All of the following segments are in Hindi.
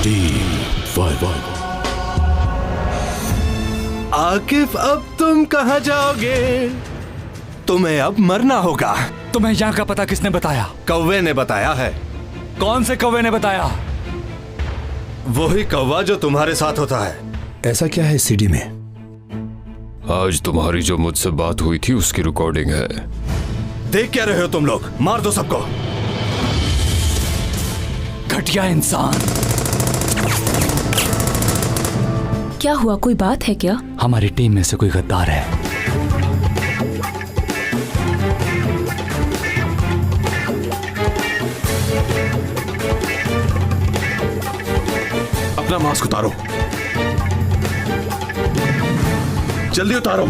टीम 5। आकिफ, अब तुम कहाँ जाओगे? तुम्हें अब मरना होगा। तुम्हें यहाँ का पता किसने बताया? कौवे ने बताया है। कौन से कौवे ने बताया? वही कौवा जो तुम्हारे साथ होता है। ऐसा क्या है सीडी में? आज तुम्हारी जो मुझसे बात हुई थी उसकी रिकॉर्डिंग है। देख क्या रहे हो तुम लोग? मार दो सबको। घटिया इंसान। क्या हुआ, कोई बात है क्या? हमारी टीम में से कोई गद्दार है। अपना मास्क उतारो, जल्दी उतारो।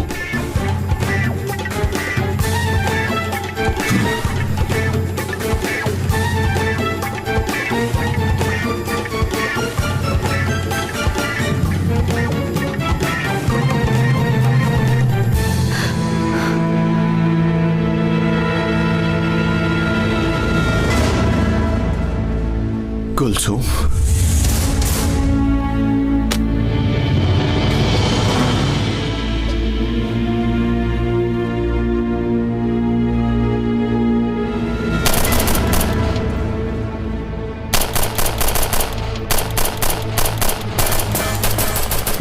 कुलसुम,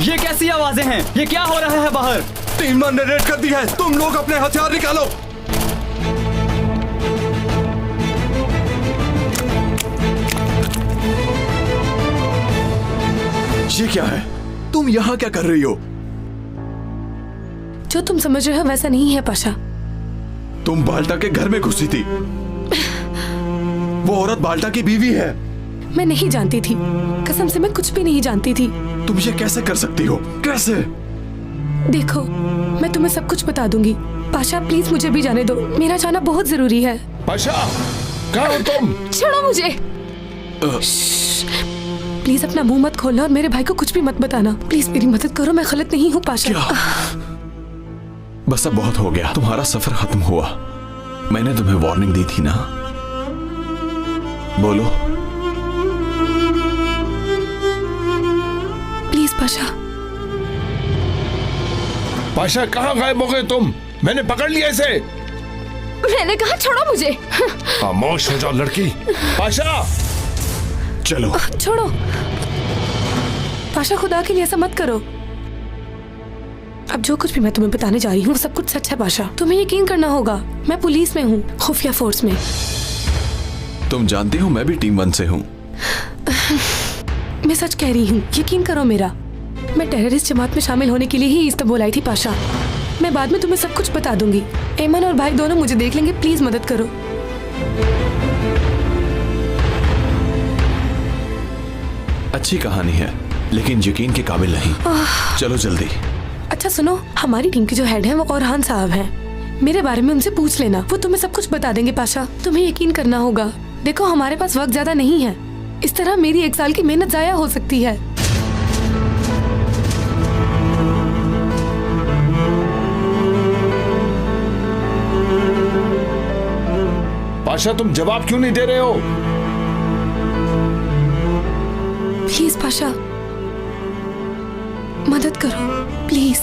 ये कैसी आवाजें हैं? ये क्या हो रहा है बाहर? टीम ने रेड कर दी है। तुम लोग अपने हथियार निकालो। ये क्या है? तुम यहाँ क्या कर रही हो? जो तुम समझ रहे हो वैसा नहीं है पाशा। तुम बाल्टा के घर में घुसी थी। वो औरत बाल्टा की बीवी है। मैं नहीं जानती थी, कसम से मैं कुछ भी नहीं जानती थी। तुम ये कैसे कर सकती हो? कैसे? देखो, मैं तुम्हें सब कुछ बता दूंगी। पाशा प्लीज मुझे भी जाने दो, मेरा जाना बहुत जरूरी है। पाशा, कहाँ हो तुम? छोड़ो मुझे। प्लीज अपना मुंह मत खोलना और मेरे भाई को कुछ भी मत बताना। प्लीज मेरी मदद करो, मैं गलत नहीं हूँ पाशा। बस अब बहुत हो गया। तुम्हारा सफर खत्म हुआ। मैंने तुम्हें वार्निंग दी थी ना। बोलो। प्लीज पाशा। पाशा, कहाँ गायब हो गए तुम? मैंने पकड़ लिया इसे। मैंने कहा छोड़ो मुझे। खामोश हो जाओ लड़की। पाशा, चलो। छोड़ो पाशा, खुदा के लिए ऐसा मत करो। अब जो कुछ भी मैं तुम्हें बताने जा रही हूँ वो सब कुछ सच है पाशा। तुम्हें यकीन करना होगा। मैं पुलिस में हूँ, खुफिया फोर्स में। तुम जानती हो मैं भी टीम 1 से हूँ। मैं सच कह रही हूँ, यकीन करो मेरा। मैं टेररिस्ट जमात में शामिल होने के लिए ही इस्तांबुल आई थी पाशा। मैं बाद में तुम्हें सब कुछ बता दूंगी। एमन और भाई दोनों मुझे देख लेंगे, प्लीज मदद करो। अच्छी कहानी है लेकिन यकीन के काबिल नहीं। चलो जल्दी। अच्छा सुनो, हमारी टीम के जो हेड हैं वो औरहान साहब हैं। मेरे बारे में उनसे पूछ लेना, वो तुम्हें सब कुछ बता देंगे पाशा। तुम्हें यकीन करना होगा। देखो, हमारे पास वक्त ज्यादा नहीं है। इस तरह मेरी 1 साल की मेहनत जाया हो सकती है। पाशा, तुम जवाब क्यों नहीं दे रहे हो? प्लीज पाशा, मदद करो प्लीज।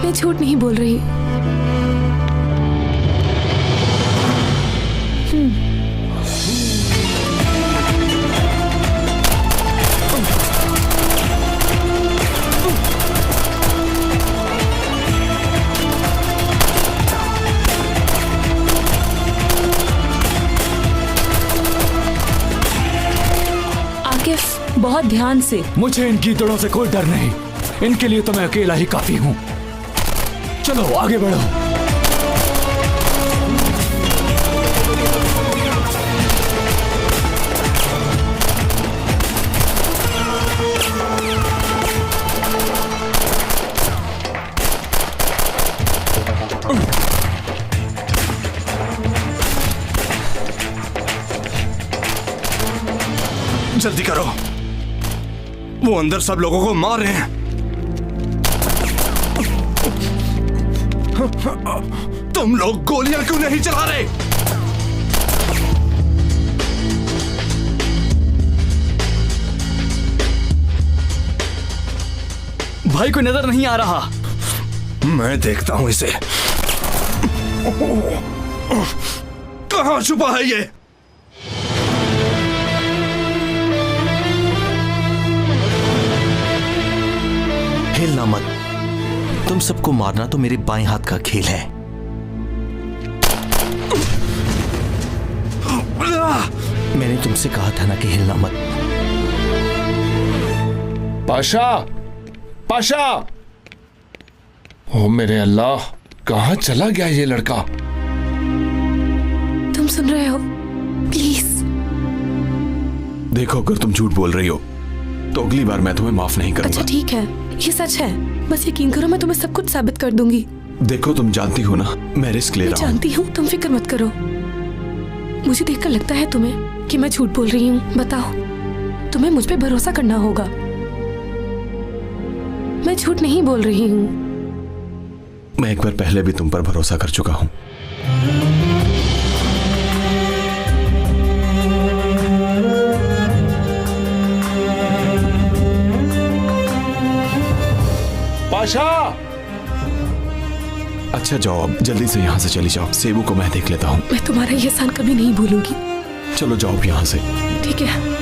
मैं झूठ नहीं बोल रही। बहुत ध्यान से। मुझे इन कीचड़ों से कोई डर नहीं। इनके लिए तो मैं अकेला ही काफी हूँ। चलो आगे बढ़ो। जल्दी करो, वो अंदर सब लोगों को मार रहे हैं। तुम लोग गोलियां क्यों नहीं चला रहे? भाई को नजर नहीं आ रहा। मैं देखता हूं इसे। कहां छुपा है ये? हिलना मत। तुम सबको मारना तो मेरे बाएं हाथ का खेल है। मैंने तुमसे कहा था ना कि हिलना मत। पाशा, पाशा! ओ मेरे अल्लाह, कहाँ चला गया ये लड़का? तुम सुन रहे हो? प्लीज। देखो, अगर तुम झूठ बोल रही हो तो अगली बार मैं तुम्हें माफ नहीं करूंगा। अच्छा ठीक है, ये सच है। बस यकीन करो, मैं तुम्हें सब कुछ साबित कर दूंगी। देखो, तुम जानती हो ना मैं रिस्क ले मैं रहा हूँ। जानती हूँ, तुम फिक्र मत करो। मुझे देखकर लगता है तुम्हें कि मैं झूठ बोल रही हूँ। बताओ, तुम्हें मुझ पे भरोसा करना होगा। मैं झूठ नहीं बोल रही हूँ। मैं एक बार पहले भी तुम पर भरोसा कर चुका हूँ। पाशा! अच्छा जाओ, अब जल्दी से यहाँ से चली जाओ। सेबू को मैं देख लेता हूँ। मैं तुम्हारा ये एहसान कभी नहीं भूलूंगी। चलो जाओ अब यहाँ से। ठीक है।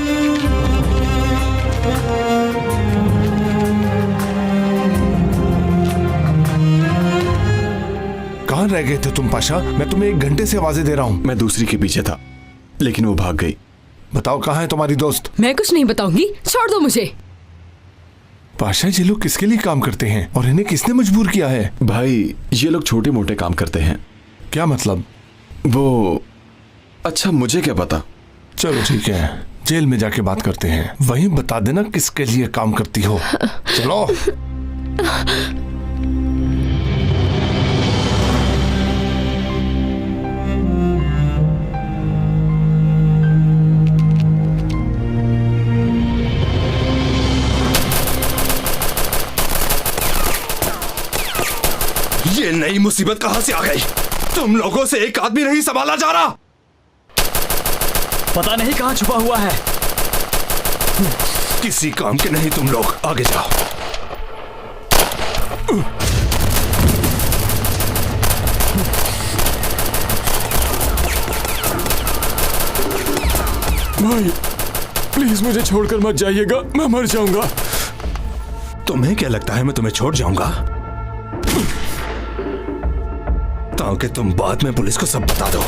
कहाँ रह गए थे तुम पाशा? मैं तुम्हें 1 घंटे से आवाजें दे रहा हूँ। मैं दूसरी के पीछे था, लेकिन वो भाग गई। बताओ, कहाँ है तुम्हारी दोस्त? मैं कुछ नहीं बताऊंगी, छोड़ दो मुझे। पाशा, ये लोग किसके लिए काम करते हैं और इन्हें किसने मजबूर किया है? भाई, ये लोग छोटे मोटे काम करते हैं। क्या मतलब? वो अच्छा, मुझे क्या पता। चलो ठीक है, जेल में जाके बात करते हैं। वहीं बता देना किसके लिए काम करती हो। चलो। ये नई मुसीबत कहां से आ गई? तुम लोगों से एक आदमी नहीं संभाला जा रहा। पता नहीं कहाँ छुपा हुआ है। किसी काम के नहीं तुम लोग। आगे जाओ। भाई प्लीज मुझे छोड़कर मत जाइएगा, मैं मर जाऊंगा। तुम्हें क्या लगता है मैं तुम्हें छोड़ जाऊंगा? ताकि तुम बाद में पुलिस को सब बता दो।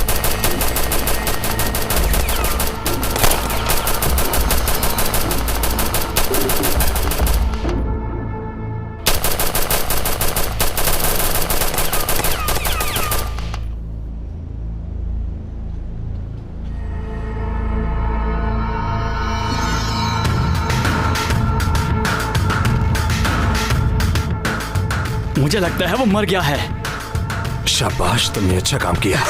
मुझे लगता है वो मर गया है। शाबाश, तुमने अच्छा काम किया।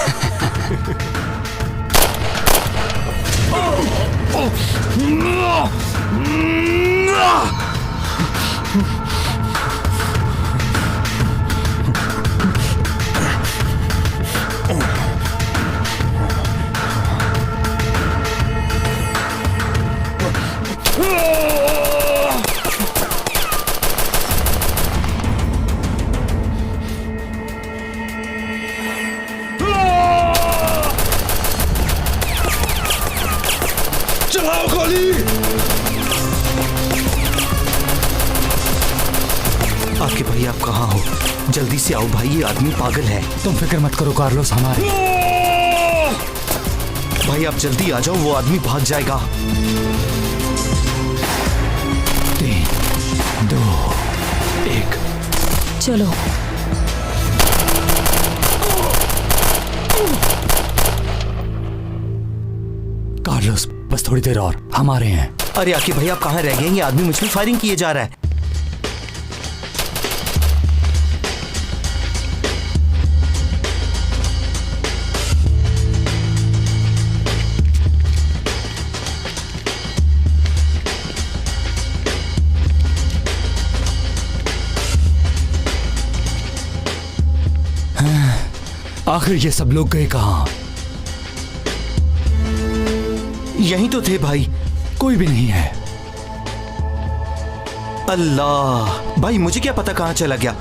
चलाओ गोली। आपके भाई, आप कहाँ हो? जल्दी से आओ भाई, ये आदमी पागल है। तुम फिक्र मत करो कार्लोस, हमारे। भाई आप जल्दी आ जाओ, वो आदमी भाग जाएगा। 3, 2, 1। चलो। कार्लोस, बस थोड़ी देर और, हमारे हैं। अरे आके भाई, आप कहाँ रह गए? ये आदमी मुझ पे फायरिंग किए जा रहा है। आखिर ये सब लोग गए कहाँ? यहीं तो थे भाई। कोई भी नहीं है। अल्लाह भाई, मुझे क्या पता कहाँ चला गया।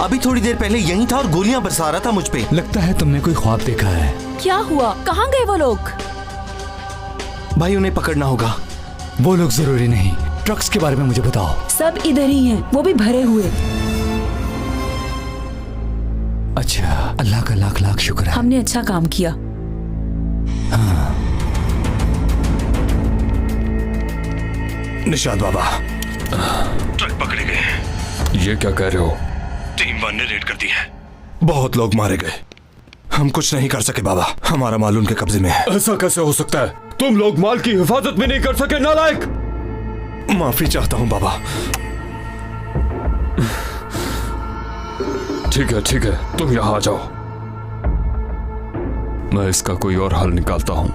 अभी थोड़ी देर पहले यहीं था और गोलियां बरसा रहा था मुझ पे। लगता है तुमने कोई ख्वाब देखा है। क्या हुआ? कहाँ गए वो लोग? भाई उन्हें पकड़ना होगा। वो लोग जरूरी नहीं, ट्रक्स के बारे में मुझे बताओ। सब इधर ही हैं, वो भी भरे हुए। अच्छा, अल्लाह का लाख लाख शुक्र है। हमने अच्छा काम किया। निशाद बाबा, ट्रक पकड़े गए हैं। ये क्या कह रहे हो? टीम 1 ने रेड कर दी है। बहुत लोग मारे गए। हम कुछ नहीं कर सके बाबा, हमारा माल उनके कब्जे में है। ऐसा कैसे हो सकता है? तुम लोग माल की हिफाजत भी नहीं कर सके, नालायक! माफी चाहता हूँ बाबा। ठीक है, तुम यहाँ आ जाओ। मैं इसका कोई और हल निकालता हूँ।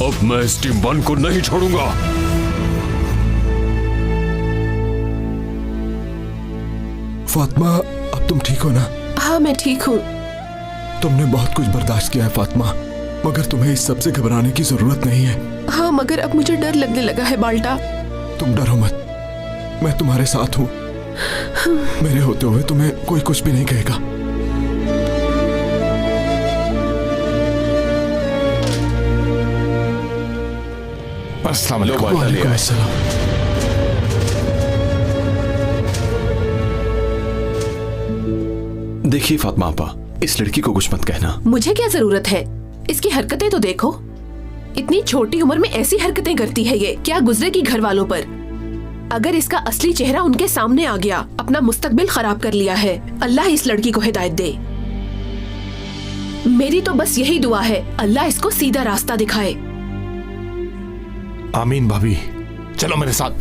अब मैं इस टीम 1 को नहीं छोड़ूंगा। फातिमा, अब तुम ठीक हो ना? हाँ मैं ठीक हूँ। तुमने बहुत कुछ बर्दाश्त किया है फातिमा, मगर तुम्हें इस सब से घबराने की जरूरत नहीं है। हाँ मगर अब मुझे डर लगने लगा है बाल्टा। तुम डरो मत, मैं तुम्हारे साथ हूँ। मेरे होते हुए तुम्हें कोई कुछ भी नहीं कहेगा। अस्सलाम वालेकुम। वालेकुम अस्सलाम। देखिए फातिमा आपा, इस लड़की को कुछ मत कहना। मुझे क्या जरूरत है? इसकी हरकतें तो देखो, इतनी छोटी उम्र में ऐसी हरकतें करती है ये। क्या गुजरेगी घर वालों पर? अगर इसका असली चेहरा उनके सामने आ गया, अपना मुस्तकबिल खराब कर लिया है। अल्लाह इस लड़की को हिदायत दे। मेरी तो बस यही दुआ है, अल्लाह इसको सीधा रास्ता दिखाए। आमीन भाभी, चलो मेरे साथ।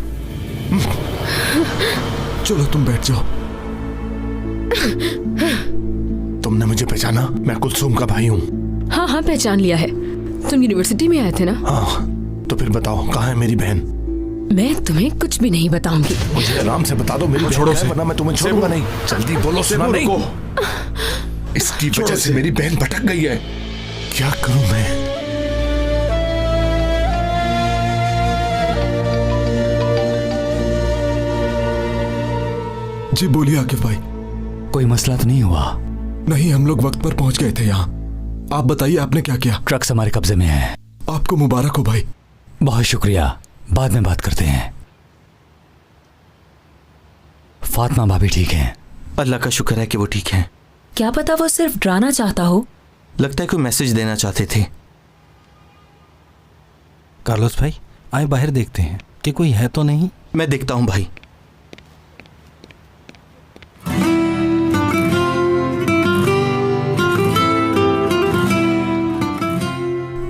चलो तुम बैठ जाओ। तुमने मुझे पहचाना? मैं कुलसूम का भाई हूँ। हाँ पहचान लिया है। तुम यूनिवर्सिटी में आए थे ना? हाँ, तो फिर बताओ कहाँ है मेरी बहन? मैं तुम्हें कुछ भी नहीं बताऊंगी। मुझे आराम से बता दो मेरी बहन कहाँ है, वरना मैं तुम्हें छोड़ूंगा नहीं। जल्दी बोलो, सुना नहीं। इसकी वजह से मेरी बहन भटक गई है। क्या करूं मैं? जी बोलिए आकिफ भाई। कोई मसला तो नहीं हुआ? नहीं, हम लोग वक्त पर पहुंच गए थे यहाँ। आप बताइए आपने क्या किया? ट्रक्स हमारे कब्जे में है। आपको मुबारक हो भाई। बहुत शुक्रिया, बाद में बात करते हैं। फातिमा भाभी ठीक हैं? अल्लाह का शुक्र है कि वो ठीक हैं। क्या पता वो सिर्फ डराना चाहता हो। लगता है कोई मैसेज देना चाहते थे। कार्लोस भाई, आए बाहर देखते हैं कि कोई है तो नहीं। मैं देखता हूँ भाई।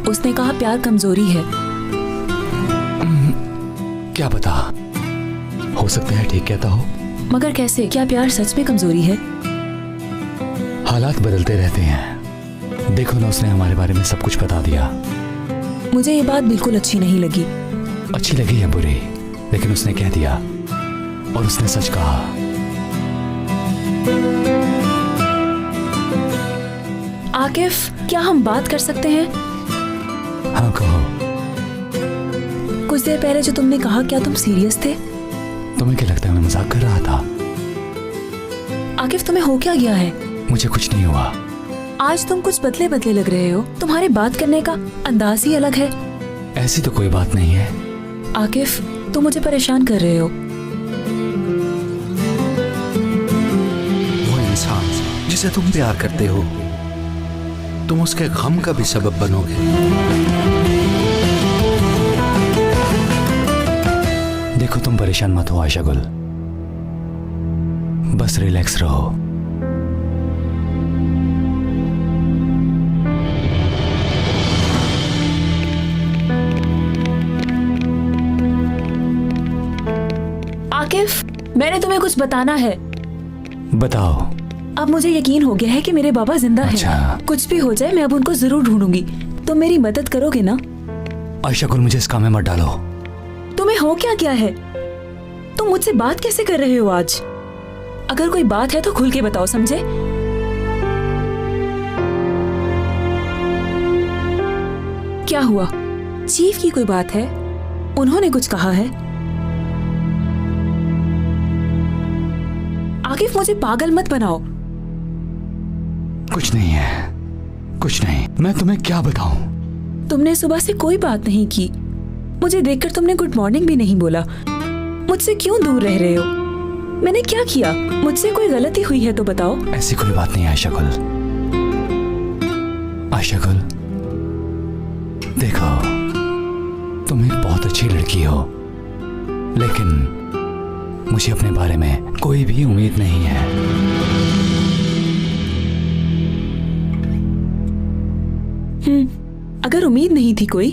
उसने कहा प्यार कमजोरी है। क्या पता, हो सकता है ठीक कहता हो। मगर कैसे? क्या प्यार सच में कमजोरी है? हालात बदलते रहते हैं। देखो ना, उसने हमारे बारे में सब कुछ बता दिया। मुझे ये बात बिल्कुल अच्छी नहीं लगी। अच्छी लगी या बुरी, लेकिन उसने कह दिया और उसने सच कहा। आकिफ, क्या हम बात कर सकते हैं? हाँ कहो। कुछ देर पहले जो तुमने कहा, क्या तुम सीरियस थे? तुम्हें क्या लगता है मैं मजाक कर रहा था? आकिफ, तुम्हें हो क्या गया है? मुझे कुछ नहीं हुआ। आज तुम कुछ बदले बदले लग रहे हो। तुम्हारे बात करने का अंदाज ही अलग है। ऐसी तो कोई बात नहीं है। आकिफ, तुम मुझे परेशान कर रहे हो। वो इंसान जिसे तुम प्यार करते हो, तुम उसके गम का भी सबब बनोगे। देखो, तुम परेशान मत हो आयशा गुल, बस रिलैक्स रहो। आकिफ, मैंने तुम्हें कुछ बताना है। बताओ। अब मुझे यकीन हो गया है कि मेरे बाबा जिंदा अच्छा। हैं। कुछ भी हो जाए, मैं अब उनको जरूर ढूंढूंगी। तुम मेरी मदद करोगे ना? आयशा गुल, मुझे इस काम में मत डालो। तुम्हें हो क्या है? तुम मुझसे बात कैसे कर रहे हो आज? अगर कोई बात है तो खुल के बताओ, समझे? क्या हुआ? चीफ की कोई बात है? उन्होंने कुछ कहा है? आकिफ, मुझे पागल मत बनाओ। कुछ नहीं है, कुछ नहीं। मैं तुम्हें क्या बताऊं? तुमने सुबह से कोई बात नहीं की। मुझे देखकर तुमने गुड मॉर्निंग भी नहीं बोला। मुझसे क्यों दूर रह रहे हो? मैंने क्या किया? मुझसे कोई गलती हुई है तो बताओ। ऐसी कोई बात नहीं है आयशा गुल। आयशा गुल, देखो, तुम एक बहुत अच्छी लड़की हो, लेकिन मुझे अपने बारे में कोई भी उम्मीद नहीं है। अगर उम्मीद नहीं थी कोई,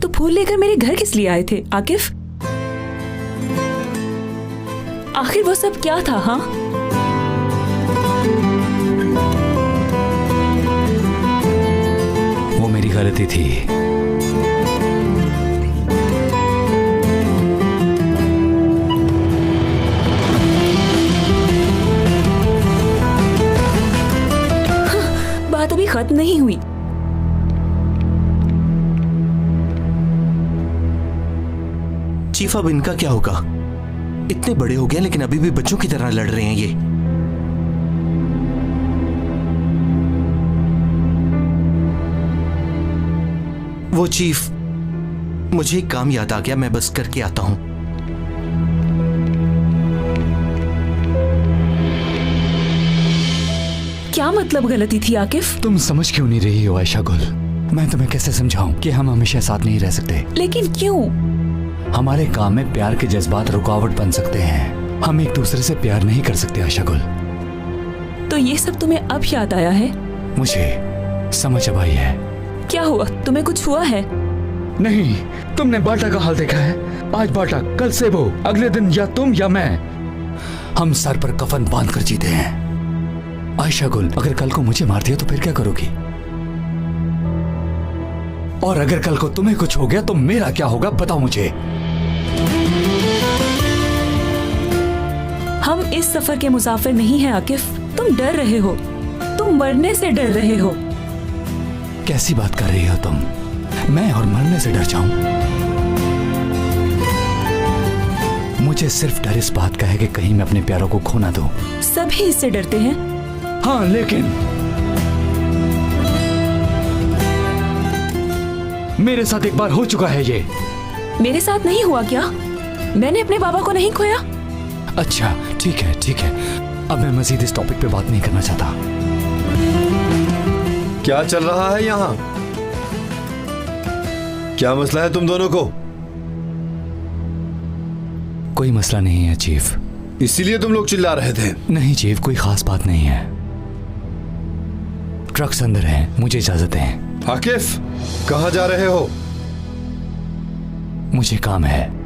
तो फूल लेकर मेरे घर किस लिए आए थे आकिफ? आखिर वो सब क्या था? हाँ, वो मेरी गलती थी। बात अभी खत्म नहीं हुई। चीफ, अब इनका क्या होगा? इतने बड़े हो गए लेकिन अभी भी बच्चों की तरह लड़ रहे हैं ये। वो चीफ, मुझे एक काम याद आ गया, मैं बस करके आता हूं। क्या मतलब गलती थी आकिफ? तुम समझ क्यों नहीं रही हो आयशा गुल? मैं तुम्हें कैसे समझाऊं कि हम हमेशा साथ नहीं रह सकते? लेकिन क्यों? हमारे काम में प्यार के जज्बात रुकावट बन सकते हैं। हम एक दूसरे से प्यार नहीं कर सकते आयशा गुल। तो ये सब तुम्हें अब याद आया है? मुझे समझ अब आई है। क्या हुआ? तुम्हें कुछ हुआ है? नहीं, तुमने बाटा का हाल देखा है? आज बाटा, कल सेबो, अगले दिन या तुम या मैं। हम सर पर कफन बांध कर जीते हैं। आयशा गुल, अगर कल को मुझे मार दिया तो फिर क्या करोगी? और अगर कल को तुम्हें कुछ हो गया तो मेरा क्या होगा, बताओ मुझे। हम इस सफर के मुसाफिर नहीं हैं आकिफ। तुम डर रहे हो, तुम मरने से डर रहे हो। कैसी बात कर रही हो तुम? मैं और मरने से डर जाऊं? मुझे सिर्फ डर इस बात का है कि कहीं मैं अपने प्यारों को खो ना दूं। सभी इससे डरते हैं। हाँ, लेकिन मेरे साथ एक बार हो चुका है ये। मेरे साथ नहीं हुआ क्या? मैंने अपने बाबा को नहीं खोया। अच्छा, ठीक है, ठीक है। अब मैं मजीद इस टॉपिक पे बात नहीं करना चाहता। क्या चल रहा है यहाँ? क्या मसला है तुम दोनों को? कोई मसला नहीं है चीफ। इसीलिए तुम लोग चिल्ला रहे थे? नहीं चीफ, कोई खास बात नहीं है। ट्रक्स अंदर हैं, मुझे इजाजत है। आकिफ, कहाँ जा रहे हो? मुझे काम है।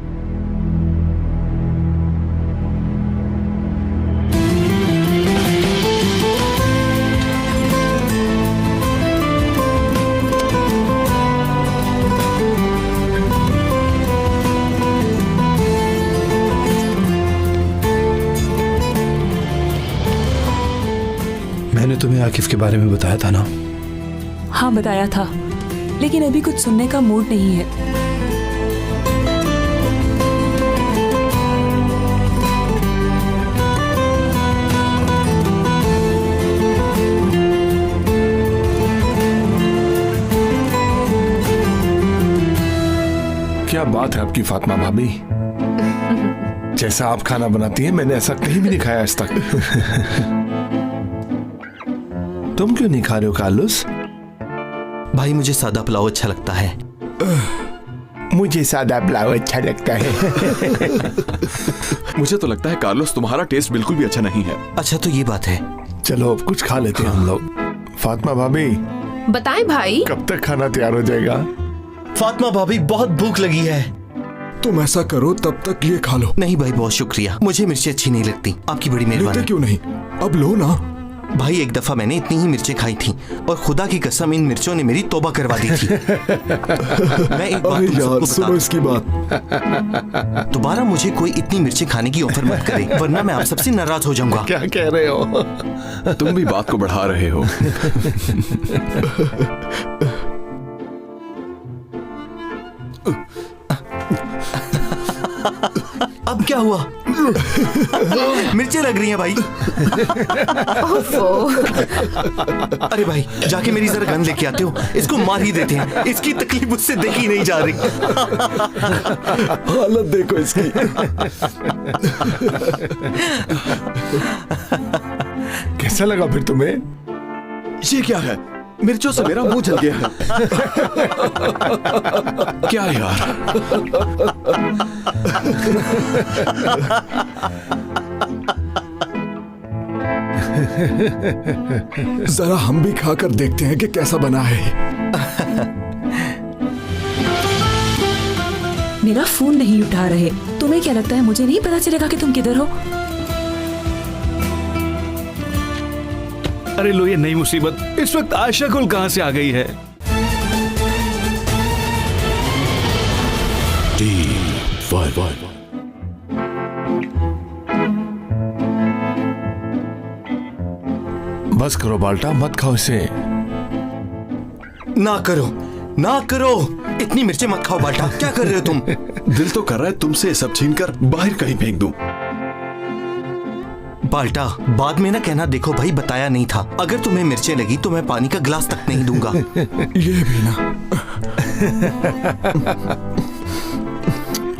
मैंने तुम्हें आकिफ के बारे में बताया था ना? हाँ, बताया था, लेकिन अभी कुछ सुनने का मूड नहीं है। क्या बात है आपकी फातिमा भाभी, जैसा आप खाना बनाती हैं मैंने ऐसा कहीं भी नहीं खाया आज तक। तुम क्यों नहीं खा रहे हो कार्लोस? भाई, मुझे सादा पुलाव अच्छा लगता है। मुझे सादा पुलाव अच्छा लगता है। मुझे तो लगता है कार्लोस, तुम्हारा टेस्ट बिल्कुल भी अच्छा नहीं है। अच्छा, तो ये बात है। चलो अब कुछ खा लेते हैं हम लोग। फातिमा भाभी, बताएं भाई। कब तक खाना तैयार हो जाएगा? फातिमा भाभी, बहुत भूख लगी है। तुम ऐसा करो, तब तक ये खा लो। नहीं भाई, बहुत शुक्रिया, मुझे मिर्ची अच्छी नहीं लगती। आपकी बड़ी लेते मेहरबानी। क्यों नहीं? अब लो ना। भाई एक दफा मैंने इतनी ही मिर्चें खाई थी और खुदा की कसम इन मिर्चों ने मेरी तौबा करवा दी थी। मैं एक बात अरे तुम यार सबको सुनो बता इसकी बात। दोबारा मुझे कोई इतनी मिर्चें खाने की ऑफर मत करे, वरना मैं आप सबसे नाराज हो जाऊंगा। क्या कह रहे हो? तुम भी बात को बढ़ा रहे हो। अब क्या हुआ? मिर्चें लग रही हैं भाई। अरे भाई जाके मेरी जरा गन लेके आते हो, इसको मार ही देते हैं, इसकी तकलीफ मुझसे देखी नहीं जा रही। हालत देखो इसकी। कैसा लगा फिर तुम्हें? ये क्या है? मिर्चों से मेरा मुंह जल गया है। क्या यार? जरा हम भी खाकर देखते हैं कि कैसा बना है। मेरा फोन नहीं उठा रहे। तुम्हें क्या लगता है मुझे नहीं पता चलेगा कि तुम किधर हो? अरे लो, ये नई मुसीबत। इस वक्त आयशा गुल कहां से आ गई है? बस करो बाल्टा, मत खाओ इसे। ना करो, ना करो, इतनी मिर्चें मत खाओ बाल्टा। क्या कर रहे हो तुम? दिल तो कर रहा है तुमसे सब छीनकर बाहर कहीं फेंक दूं। बाल्टा बाद में ना कहना, देखो भाई बताया नहीं था। अगर तुम्हें मिर्चें लगी तो मैं पानी का गिलास तक नहीं दूंगा। ये भी ना।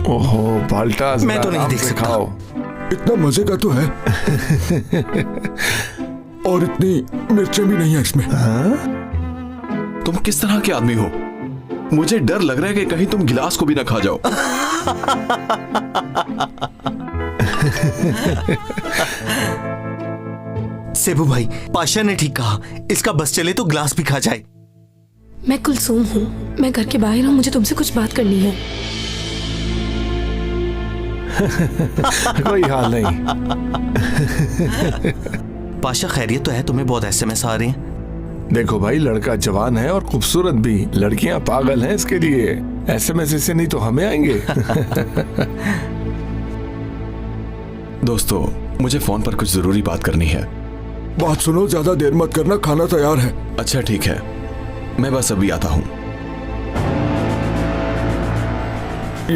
ओहो बाल्टा, मैं तो नहीं देख सकता। खाओ। इतना मजे का तो है। और इतनी मिर्चें भी नहीं है इसमें। तुम किस तरह के आदमी हो? मुझे डर लग रहा है कि कहीं तुम गिलास को भी ना खा जाओ। सेबू भाई, पाशा ने ठीक कहा, इसका बस चले तो गिलास भी खा जाए। मैं कुलसूम हूँ, मैं घर के बाहर हूँ, मुझे तुमसे कुछ बात करनी है। कोई हाल नहीं। पाशा खैरियत तो है? तुम्हें बहुत एसएमएस आ रहे हैं। देखो भाई, लड़का जवान है और खूबसूरत भी। लड़कियां पागल हैं इसके लिए। एसएमएस से नहीं तो हमें आएंगे। दोस्तों, मुझे फोन पर कुछ जरूरी बात करनी है। बात सुनो, ज्यादा देर मत करना, खाना तैयार है। अच्छा ठीक है, मैं बस अभी आता हूं।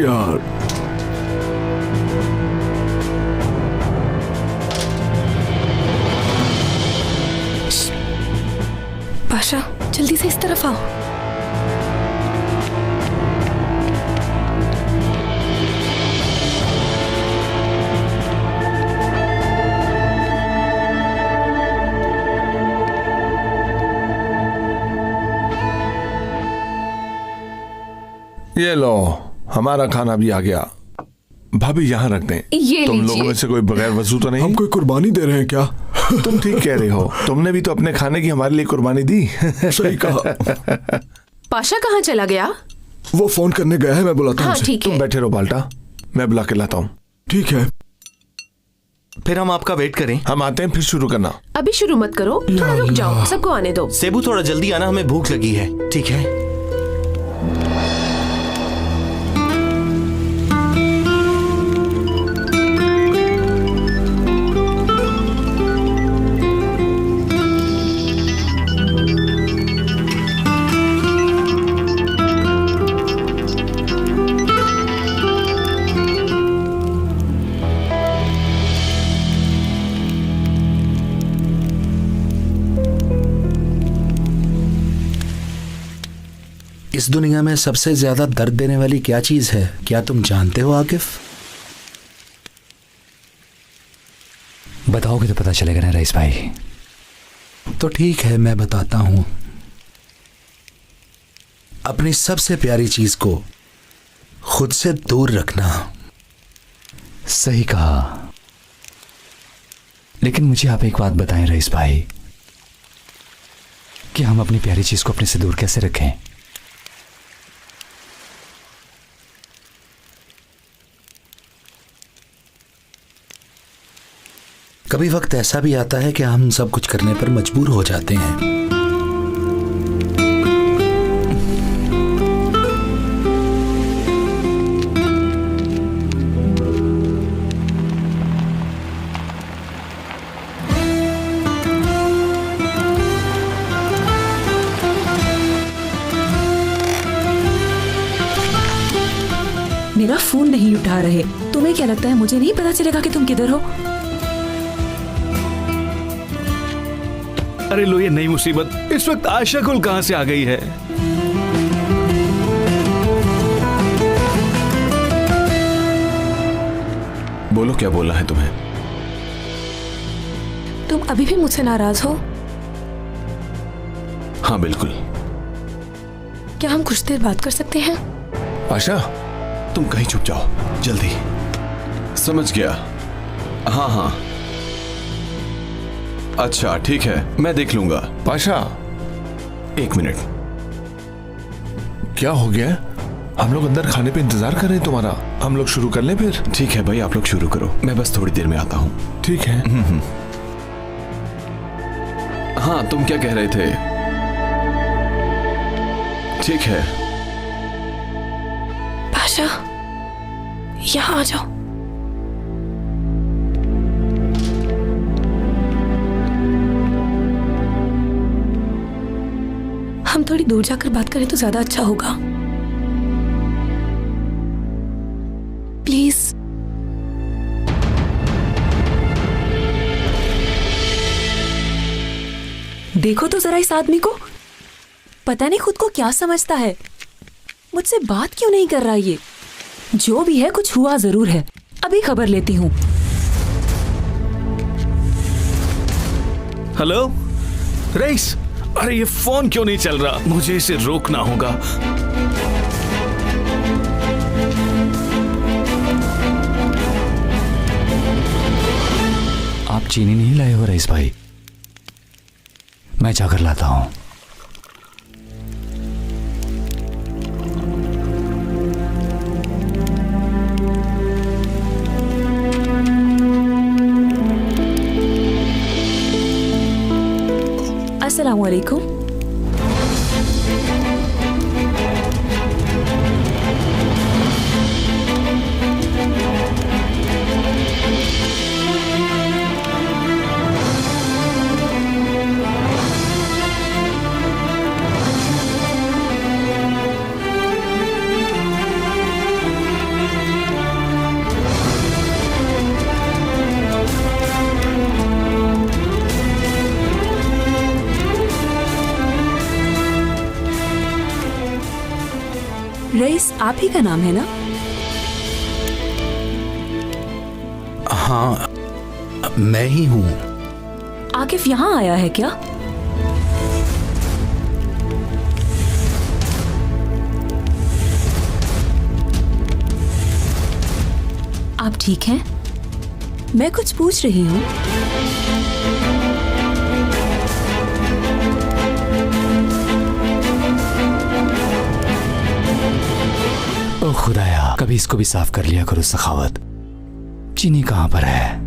यार पाशा जल्दी से इस तरफ आओ। ये लो, हमारा खाना भी आ गया। भाभी यहाँ रख दें। ये तुम लीजिए। लोगों में से कोई बगैर वजू तो नहीं? हम कोई कुर्बानी दे रहे हैं क्या? तुम ठीक कह रहे हो। तुमने भी तो अपने खाने की हमारे लिए कुर्बानी दी। सही कहा। पाशा कहाँ चला गया? वो फोन करने गया है, मैं बुलाता हूँ हाँ उसे। ठीक तुम है। बैठे रहो बाल्टा, मैं बुला के लाता हूँ। ठीक है। फिर हम आपका वेट करें। हम आते हैं, फिर शुरू करना। अभी शुरू मत करो, थोड़ा रुक जाओ, सबको आने दो। सेबू थोड़ा जल्दी आना, हमें भूख लगी है। ठीक है। इस दुनिया में सबसे ज्यादा दर्द देने वाली क्या चीज है, क्या तुम जानते हो आकिफ? बताओगे तो पता चलेगा ना रईस भाई। तो ठीक है, मैं बताता हूं। अपनी सबसे प्यारी चीज को खुद से दूर रखना। सही कहा। लेकिन मुझे आप एक बात बताएं रईस भाई, कि हम अपनी प्यारी चीज को अपने से दूर कैसे रखें? कभी वक्त ऐसा भी आता है कि हम सब कुछ करने पर मजबूर हो जाते हैं। मेरा फोन नहीं उठा रहे। तुम्हें क्या लगता है मुझे नहीं पता चलेगा कि तुम किधर हो? अरे लो, ये नई मुसीबत। इस वक्त आयशा गुल कहां से आ गई है? बोलो, क्या बोलना है तुम्हें? तुम अभी भी मुझसे नाराज हो? हाँ बिल्कुल। क्या हम कुछ देर बात कर सकते हैं? आशा, तुम कहीं छुप जाओ जल्दी। समझ गया। हाँ हाँ, अच्छा ठीक है, मैं देख लूंगा। पाशा, 1 मिनट। क्या हो गया? हम लोग अंदर खाने पे इंतजार कर रहे हैं तुम्हारा। हम लोग शुरू कर लें फिर? ठीक है भाई, आप लोग शुरू करो, मैं बस थोड़ी देर में आता हूँ। ठीक है। हाँ, तुम क्या कह रहे थे? ठीक है। पाशा, यहाँ आ जाओ। हम थोड़ी दूर जाकर बात करें तो ज्यादा अच्छा होगा। प्लीज। देखो तो जरा इस आदमी को, पता नहीं खुद को क्या समझता है। मुझसे बात क्यों नहीं कर रहा ये? जो भी है, कुछ हुआ जरूर है। अभी खबर लेती हूँ। हेलो रईस, अरे ये फोन क्यों नहीं चल रहा? मुझे इसे रोकना होगा। आप चीनी नहीं लाए हो रईस भाई? मैं जाकर लाता हूं। अस्सलाम वालेकुम। रईस आप ही का नाम है ना? हाँ, मैं ही हूँ। आकिफ यहाँ आया है क्या? आप ठीक हैं? मैं कुछ पूछ रही हूँ। ओ खुदाया, कभी इसको भी साफ कर लिया करो सखावत। चीनी कहां पर है?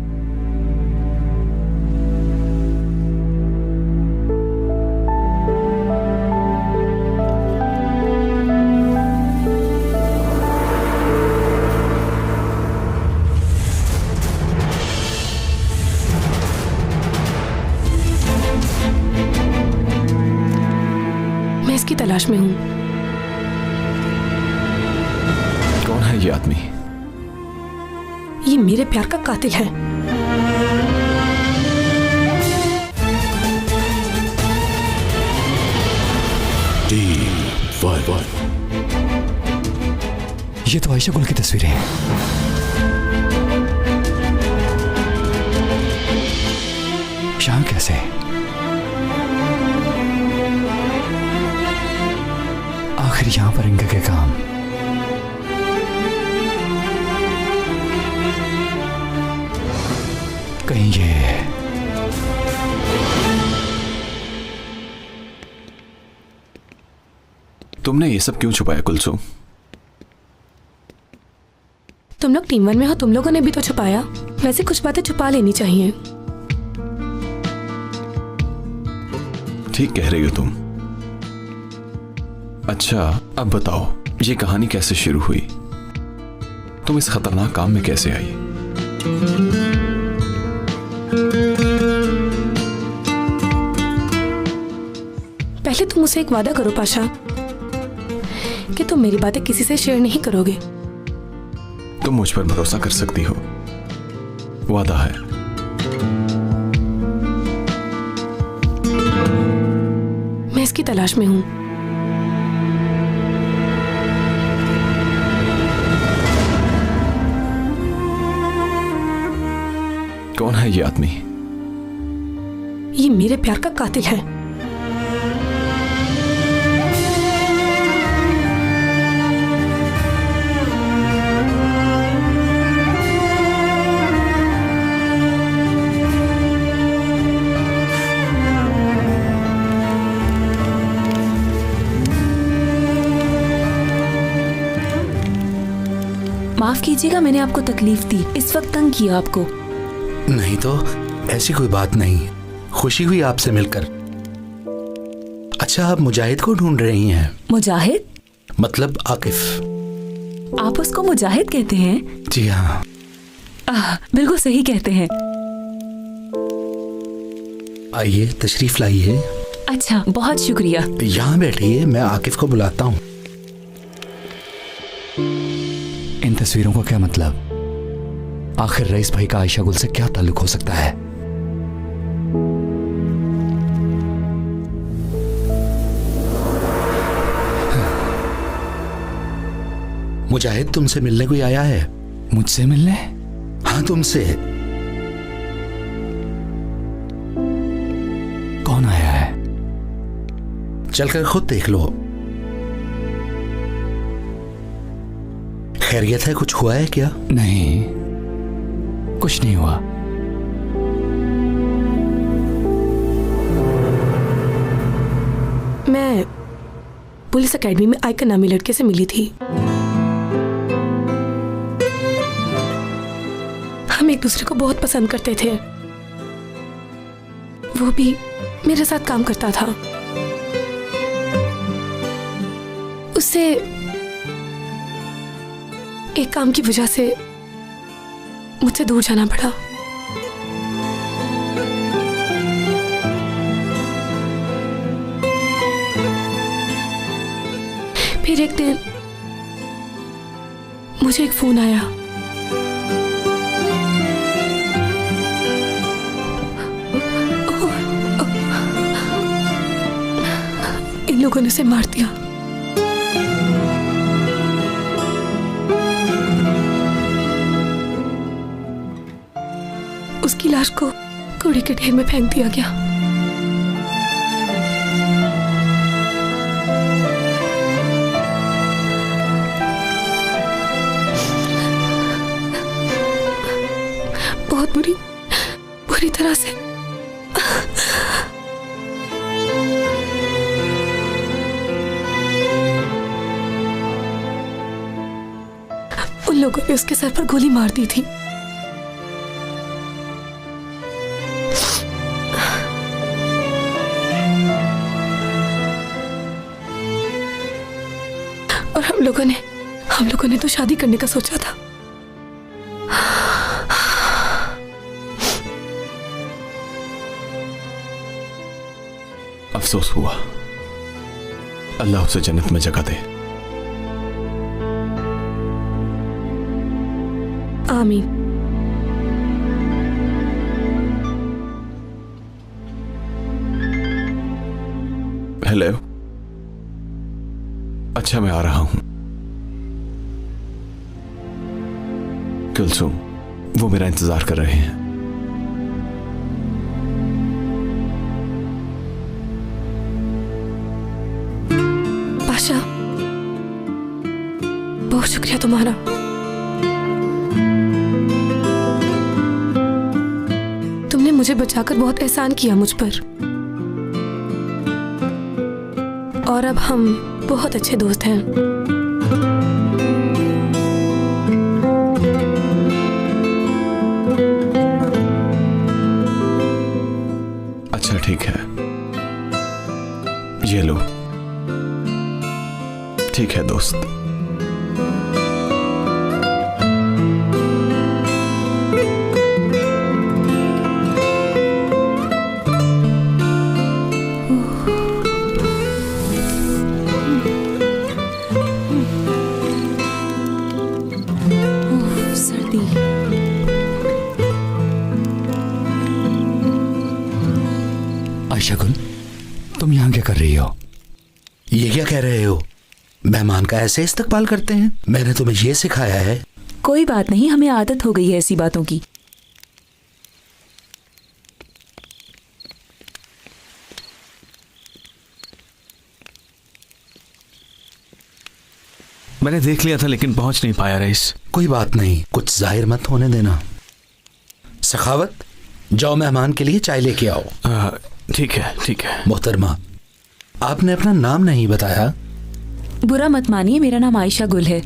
मैं इसकी तलाश में हूँ। कौन है ये आदमी? ये मेरे प्यार का कातिल है। ये तो आयशा गुल की तस्वीरें हैं। यहाँ कैसे? आखिर यहाँ पर इनका क्या काम? कहीं ये तुमने ये सब क्यों छुपाया कुलसुम? तुम लोग टीम 1 में हो, तुम लोगों ने भी तो छुपाया। वैसे कुछ बातें छुपा लेनी चाहिए। ठीक कह रही हो तुम। अच्छा अब बताओ, ये कहानी कैसे शुरू हुई? तुम इस खतरनाक काम में कैसे आई? पहले तुम मुझसे एक वादा करो पाशा कि तुम मेरी बातें किसी से शेयर नहीं करोगे। तुम मुझ पर भरोसा कर सकती हो, वादा है। मैं इसकी तलाश में हूं। कौन है ये आदमी? ये मेरे प्यार का कातिल है। माफ कीजिएगा, मैंने आपको तकलीफ दी, इस वक्त तंग किया आपको। नहीं तो ऐसी कोई बात नहीं, खुशी हुई आपसे मिलकर। अच्छा, आप मुजाहिद को ढूंढ रही हैं? मुजाहिद? मतलब आकिफ। आप उसको मुजाहिद कहते हैं? जी हाँ। बिल्कुल सही कहते हैं। आइए तशरीफ लाइए। अच्छा, बहुत शुक्रिया। यहाँ बैठिए, मैं आकिफ को बुलाता हूँ। इन तस्वीरों का क्या मतलब? आखिर रईस भाई का आयशा गुल से क्या ताल्लुक हो सकता है? मुजाहिद तुमसे मिलने कोई आया है? मुझसे मिलने? हाँ, तुमसे। कौन आया है? चलकर खुद देख लो। खैरियत है? कुछ हुआ है क्या? नहीं, कुछ नहीं हुआ। मैं पुलिस एकेडमी में आयकर नामी लड़के से मिली थी। हम एक दूसरे को बहुत पसंद करते थे। वो भी मेरे साथ काम करता था। उससे एक काम की वजह से मुझसे दूर जाना पड़ा। फिर एक दिन मुझे एक फोन आया। इन लोगों ने उसे मार दिया। उसकी लाश को कूड़े के ढेर में फेंक दिया गया। बहुत बुरी तरह से। उन लोगों ने उसके सर पर गोली मार दी थी। और हम लोगों ने तो शादी करने का सोचा था। अफसोस हुआ। अल्लाह उसे जन्नत में जगह दे। आमीन। हेलो। अच्छा, मैं आ रहा हूं। कुलसुम, वो मेरा इंतजार कर रहे हैं। पाशा, बहुत शुक्रिया तुम्हारा। तुमने मुझे बचाकर बहुत एहसान किया मुझ पर। और अब हम बहुत अच्छे दोस्त हैं। अच्छा, ठीक है। ये लो। ठीक है दोस्त। सर्दी। आयशा गुल, तुम यहाँ क्या कर रही हो? ये क्या कह रहे हो? मेहमान का ऐसे इस्तकबाल करते हैं? मैंने तुम्हें ये सिखाया है? कोई बात नहीं, हमें आदत हो गई है ऐसी बातों की। मैंने देख लिया था लेकिन पहुंच नहीं पाया रईस। कोई बात नहीं, कुछ जाहिर मत होने देना। सखावत, जाओ मेहमान के लिए चाय लेके आओ। ठीक है ठीक है। मोहतरमा, आपने अपना नाम नहीं बताया। बुरा मत मानिए, मेरा नाम आयशा गुल है।